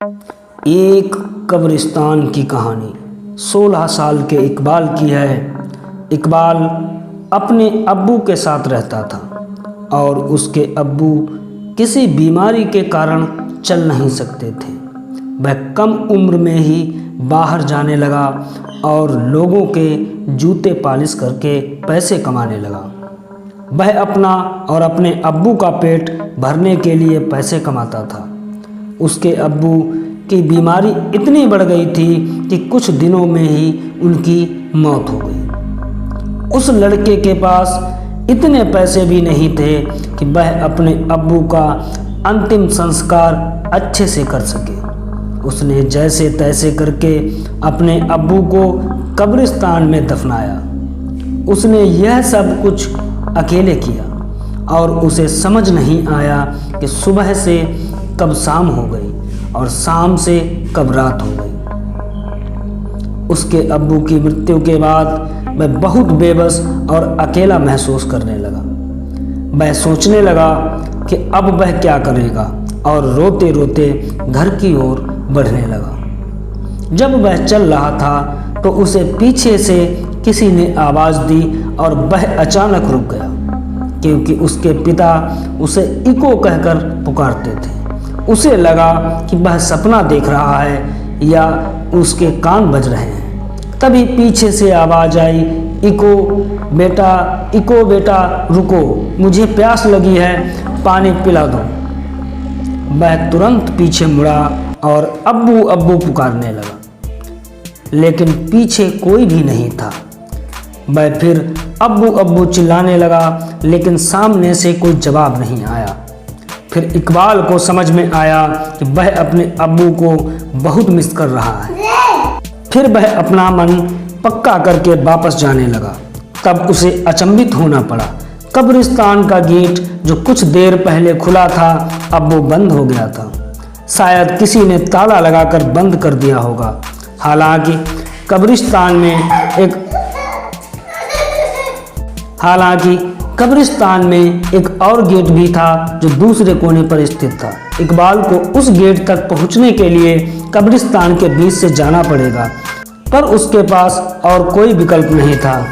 एक कब्रिस्तान की कहानी 16 साल के इकबाल की है। इकबाल अपने अब्बू के साथ रहता था और उसके अब्बू किसी बीमारी के कारण चल नहीं सकते थे। वह कम उम्र में ही बाहर जाने लगा और लोगों के जूते पॉलिश करके पैसे कमाने लगा। वह अपना और अपने अब्बू का पेट भरने के लिए पैसे कमाता था। उसके अब्बू की बीमारी इतनी बढ़ गई थी कि कुछ दिनों में ही उनकी मौत हो गई। उस लड़के के पास इतने पैसे भी नहीं थे कि वह अपने अब्बू का अंतिम संस्कार अच्छे से कर सके। उसने जैसे तैसे करके अपने अब्बू को कब्रिस्तान में दफनाया। उसने यह सब कुछ अकेले किया और उसे समझ नहीं आया कि सुबह से कब शाम हो गई और शाम से कब रात हो गई। उसके अब्बू की मृत्यु के बाद वह बहुत बेबस और अकेला महसूस करने लगा। वह सोचने लगा कि अब वह क्या करेगा और रोते रोते घर की ओर बढ़ने लगा। जब वह चल रहा था तो उसे पीछे से किसी ने आवाज़ दी और वह अचानक रुक गया, क्योंकि उसके पिता उसे इको कहकर पुकारते थे। उसे लगा कि वह सपना देख रहा है या उसके कान बज रहे हैं। तभी पीछे से आवाज़ आई, इको बेटा रुको, मुझे प्यास लगी है, पानी पिला दो। वह तुरंत पीछे मुड़ा और अब्बू अब्बू पुकारने लगा, लेकिन पीछे कोई भी नहीं था। वह फिर अब्बू अब्बू चिल्लाने लगा, लेकिन सामने से कोई जवाब नहीं आया। फिर इकबाल को समझ में आया कि वह अपने अब्बू को बहुत मिस कर रहा है। फिर वह अपना मन पक्का करके वापस जाने लगा। तब उसे अचंभित होना पड़ा। कब्रिस्तान का गेट जो कुछ देर पहले खुला था अब वो बंद हो गया था। शायद किसी ने ताला लगाकर बंद कर दिया होगा। हालांकि कब्रिस्तान में एक और गेट भी था जो दूसरे कोने पर स्थित था। इकबाल को उस गेट तक पहुंचने के लिए कब्रिस्तान के बीच से जाना पड़ेगा, पर उसके पास और कोई विकल्प नहीं था।